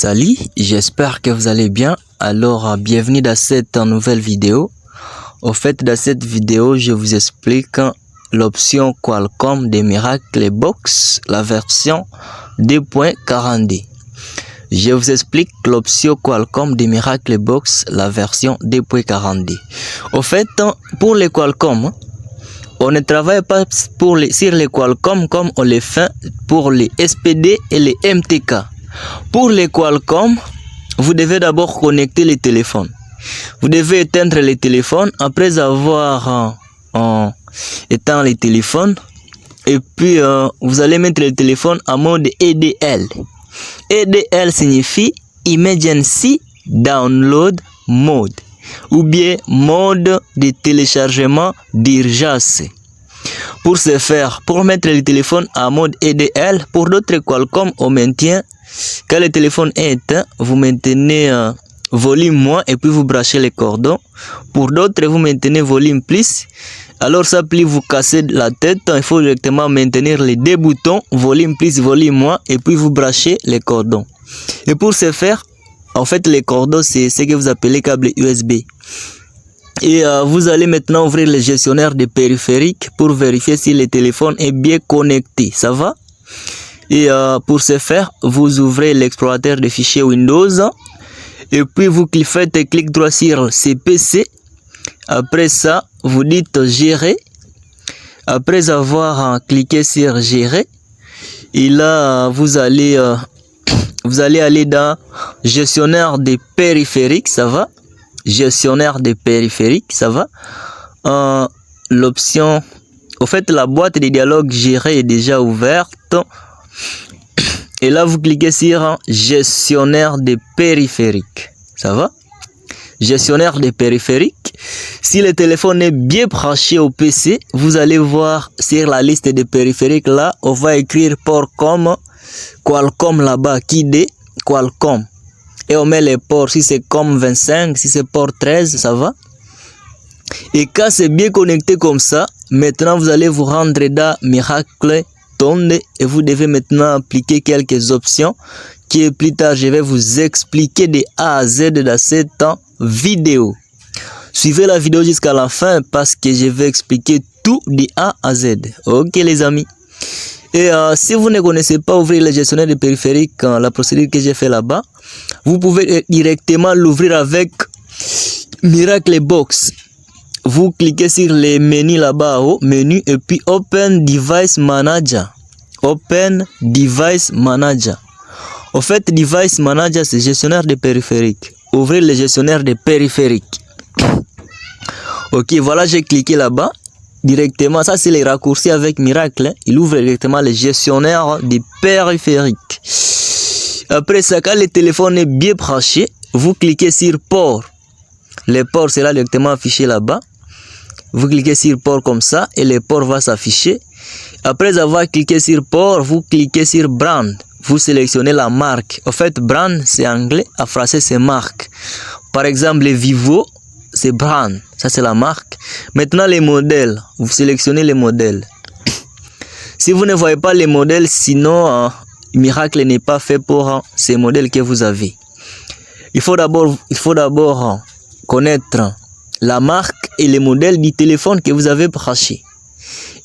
Salut, j'espère que vous allez bien. Alors, bienvenue dans cette nouvelle vidéo. Au fait, dans cette vidéo, je vous explique l'option Qualcomm de Miracle Box, la version 2.42. Je vous explique l'option Qualcomm de Miracle Box, la version 2.42. Au fait, pour les Qualcomm, on ne travaille pas sur les Qualcomm comme on le fait pour les SPD et les MTK. Pour les Qualcomm, vous devez d'abord connecter les téléphones. Vous devez éteindre les téléphones après avoir éteint les téléphones. Et puis, vous allez mettre le téléphone en mode EDL. EDL signifie Emergency Download Mode ou bien mode de téléchargement d'urgence. Pour ce faire, pour mettre le téléphone en mode EDL, pour d'autres Qualcomm, on maintient, quand le téléphone est éteint, vous maintenez volume moins et puis vous branchez les cordons. Pour d'autres, vous maintenez volume plus. Alors ça plie, vous cassez la tête, il faut directement maintenir les deux boutons, volume plus, volume moins, et puis vous branchez les cordons. Et pour ce faire, en fait, les cordons, c'est ce que vous appelez câble USB. Et vous allez maintenant ouvrir le gestionnaire de périphériques pour vérifier si le téléphone est bien connecté. Ça va? Et pour ce faire, vous ouvrez l'explorateur de fichiers Windows. Et puis vous faites clic droit sur CPC. Après ça, vous dites gérer. Après avoir cliqué sur gérer, et là, vous allez aller dans gestionnaire des périphériques, ça va? Gestionnaire des périphériques, ça va? L'option, au fait, la boîte de dialogue gérer est déjà ouverte. Et là, vous cliquez sur gestionnaire des périphériques, ça va? Gestionnaire des périphériques. Si le téléphone est bien branché au PC, vous allez voir sur la liste des périphériques là, on va écrire port comme Qualcomm là-bas, qui dit Qualcomm. Et on met les ports, si c'est comme 25, si c'est port 13, ça va. Et quand c'est bien connecté comme ça, maintenant vous allez vous rendre dans Miracle Tonde et vous devez maintenant appliquer quelques options qui plus tard je vais vous expliquer de A à Z dans cette vidéo. Suivez la vidéo jusqu'à la fin parce que je vais expliquer tout de A à Z. Ok les amis. Et si vous ne connaissez pas ouvrir le gestionnaire de périphériques, la procédure que j'ai fait là-bas, vous pouvez directement l'ouvrir avec Miracle Box. Vous cliquez sur les menus là-bas au menu et puis Open Device Manager. Open Device Manager. Au fait, Device Manager, c'est gestionnaire de périphériques. Ouvrez le gestionnaire de périphériques. Ok, voilà, j'ai cliqué là-bas. Directement, ça c'est les raccourcis avec Miracle. Il ouvre directement le gestionnaire des périphériques. Après ça, quand le téléphone est bien branché, vous cliquez sur port. Le port sera directement affiché là-bas. Vous cliquez sur port comme ça et le port va s'afficher. Après avoir cliqué sur port, vous cliquez sur brand. Vous sélectionnez la marque. En fait, brand c'est anglais, en français c'est marque. Par exemple, les Vivo, c'est brand. Ça c'est la marque. Maintenant les modèles, vous sélectionnez les modèles. Si vous ne voyez pas les modèles, sinon Miracle n'est pas fait pour ces modèles que vous avez. Il faut d'abord connaître la marque et les modèles du téléphone que vous avez branché.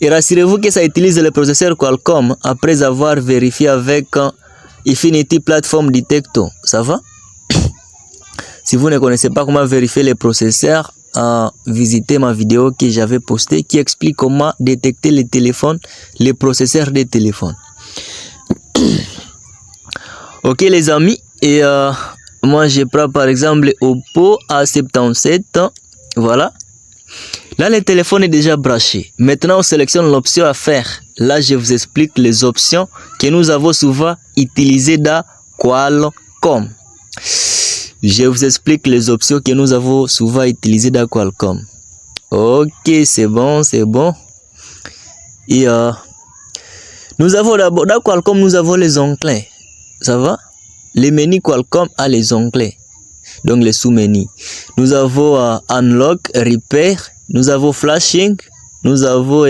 Et rassurez-vous que ça utilise le processeur Qualcomm après avoir vérifié avec Infinity Platform Detector. Ça va? Si vous ne connaissez pas comment vérifier les processeurs, visitez ma vidéo que j'avais postée qui explique comment détecter les téléphones, les processeurs des téléphones. Ok les amis, et moi je prends par exemple Oppo A77, voilà. Là le téléphone est déjà branché. Maintenant on sélectionne l'option à faire. Là je vous explique les options que nous avons souvent utilisées dans Qualcomm. Je vous explique les options que nous avons souvent utilisées dans Qualcomm. Ok, c'est bon, c'est bon. Et nous avons d'abord, dans Qualcomm, nous avons les onglets. Ça va? Les menus Qualcomm a les onglets. Donc les sous-menus. Nous avons Unlock, Repair, nous avons Flashing, nous avons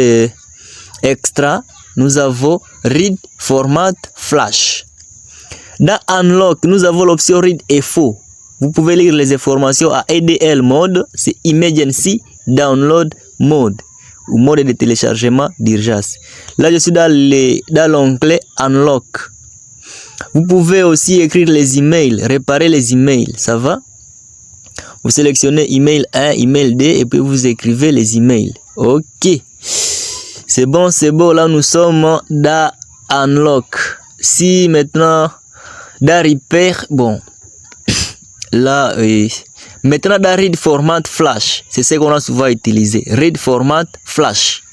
Extra, nous avons Read, Format, Flash. Dans Unlock, nous avons l'option Read et Faux. Vous pouvez lire les informations à EDL mode, c'est Emergency Download Mode ou mode de téléchargement d'urgence. Là, je suis dans l'onglet Unlock. Vous pouvez aussi écrire les emails, réparer les emails, ça va? Vous sélectionnez email 1, email 2 et puis vous écrivez les emails. Ok, c'est bon, là nous sommes dans Unlock. Si maintenant dans Repair, bon, là, maintenant dans Read Format Flash, c'est ce qu'on a souvent utilisé. Read Format Flash.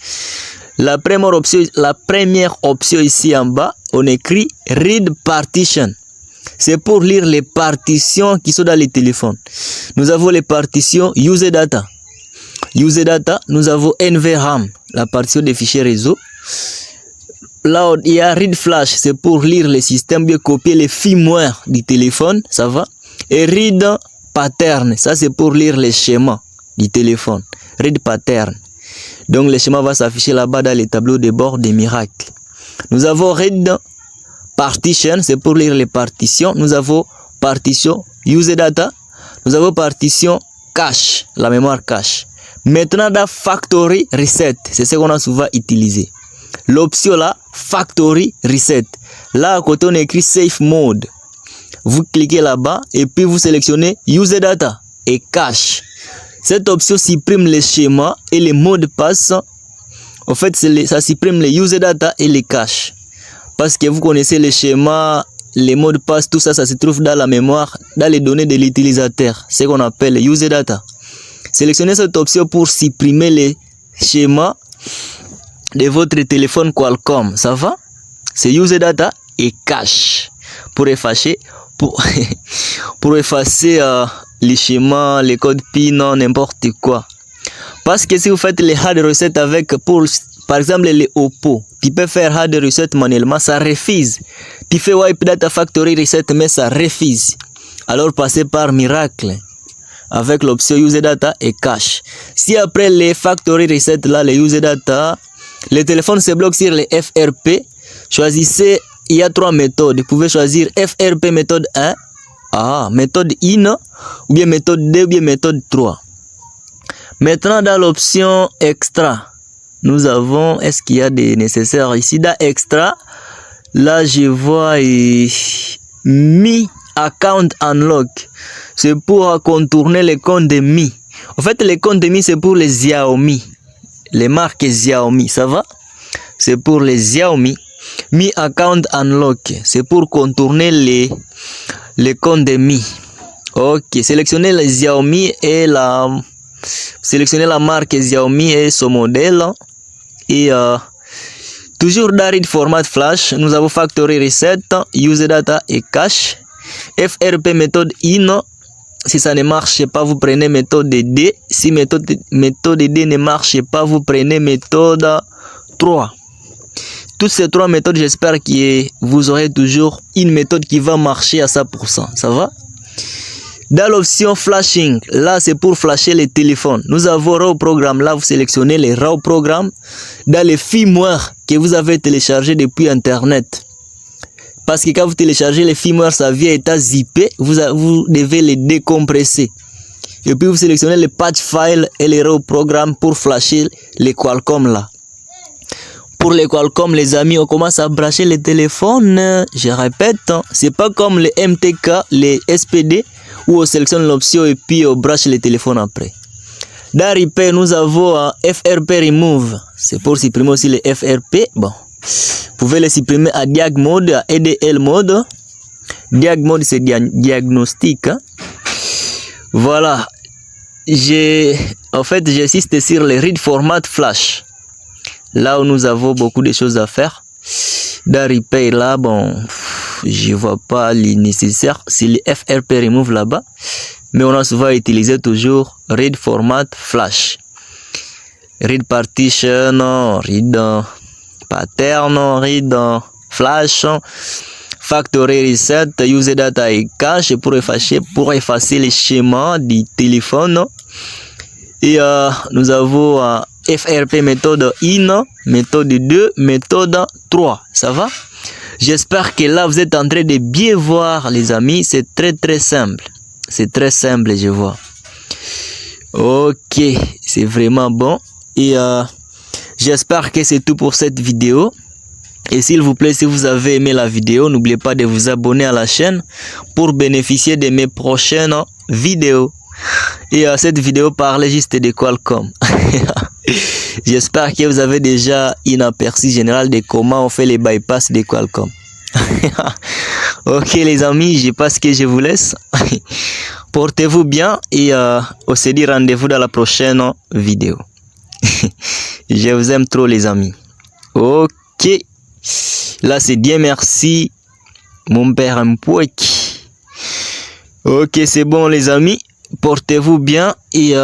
La première option ici en bas, on écrit Read Partition. C'est pour lire les partitions qui sont dans les téléphones. Nous avons les partitions User Data. User Data, nous avons NVRAM, la partition des fichiers réseau. Là, il y a Read Flash, c'est pour lire les systèmes, bien copier les firmware du téléphone, ça va. Et Read Pattern, ça c'est pour lire les schémas du téléphone. Read Pattern. Donc le schéma va s'afficher là-bas dans les tableaux de bord des miracles. Nous avons Read Partition, c'est pour lire les partitions. Nous avons partition User Data. Nous avons partition Cache, la mémoire cache. Maintenant dans Factory Reset, c'est ce qu'on a souvent utilisé. L'option là, Factory Reset. Là à côté on écrit Safe Mode. Vous cliquez là-bas et puis vous sélectionnez User Data et Cache. Cette option supprime les schémas et les mots de passe. En fait, ça supprime les User Data et les caches. Parce que vous connaissez les schémas, les mots de passe, tout ça, ça se trouve dans la mémoire, dans les données de l'utilisateur. Ce qu'on appelle User Data. Sélectionnez cette option pour supprimer les schémas de votre téléphone Qualcomm. Ça va? C'est User Data et Cache. Pour effacer, pour effacer les schémas, les codes PIN, n'importe quoi. Parce que si vous faites les hard reset avec, par exemple les Oppo, tu peux faire hard reset manuellement, ça refuse. Tu fais wipe data factory reset, mais ça refuse. Alors passez par miracle avec l'option User Data et Cache. Si après les factory reset là, les User Data, les téléphones se bloquent sur les FRP, choisissez. Il y a 3 méthodes. Vous pouvez choisir FRP méthode 1, méthode 1, ou bien méthode 2, ou bien méthode 3. Maintenant, dans l'option extra, nous avons, est-ce qu'il y a des nécessaires ici? Dans extra, là, je vois Mi Account Unlock. C'est pour contourner les comptes de Mi. En fait, les comptes de Mi, c'est pour les Xiaomi. Les marques Xiaomi, ça va? C'est pour les Xiaomi. Mi Account Unlock, c'est pour contourner les comptes de Mi. Ok, sélectionnez les Xiaomi et sélectionnez la marque Xiaomi et son modèle. Et toujours dans Read Format Flash, nous avons Factory Reset, User Data et Cache. FRP méthode 1. Si ça ne marche pas, vous prenez méthode D. Si méthode D ne marche pas, vous prenez méthode 3. Toutes ces 3 méthodes, j'espère que vous aurez toujours une méthode qui va marcher à 100%. Ça va? Dans l'option flashing, là c'est pour flasher les téléphones. Nous avons RAW Programme. Là, vous sélectionnez les RAW Programmes dans les firmware que vous avez téléchargé depuis Internet. Parce que quand vous téléchargez les firmware, ça vient état zippé. Vous devez les décompresser. Et puis vous sélectionnez les patch files et les RAW Programmes pour flasher les Qualcomm là. Pour les Qualcomm, les amis, on commence à brancher les téléphones. Je répète, c'est pas comme les MTK, les SPD, où on sélectionne l'option et puis on branche les téléphones après. Dans Repair, nous avons FRP Remove. C'est pour supprimer aussi les FRP. Bon, vous pouvez les supprimer à Diag Mode, à EDL Mode. Diag Mode, c'est diagnostic. Hein? Voilà. En fait, j'insiste sur les Read Format Flash. Là où nous avons beaucoup de choses à faire. Dans Repair là, bon, je vois pas les nécessaires. C'est les FRP Remove là-bas. Mais on a souvent utilisé toujours Read Format Flash. Read Partition, Read Pattern, Read Flash, Factory Reset, User Data et Cache pour effacer les schémas du téléphone. Et nous avons FRP méthode 1, méthode 2, méthode 3. Ça va? J'espère que là, vous êtes en train de bien voir, les amis. C'est très simple. C'est très simple, je vois. Ok, c'est vraiment bon. Et j'espère que c'est tout pour cette vidéo. Et s'il vous plaît, si vous avez aimé la vidéo, n'oubliez pas de vous abonner à la chaîne pour bénéficier de mes prochaines vidéos. Et cette vidéo parlait juste de Qualcomm. J'espère que vous avez déjà un aperçu général de comment on fait les bypass de Qualcomm. Ok les amis, je pense que je vous laisse. Portez-vous bien et on se dit rendez-vous dans la prochaine vidéo. Je vous aime trop les amis. Ok. Là c'est bien merci. Mon père Mpoueki. Ok c'est bon les amis. Portez-vous bien et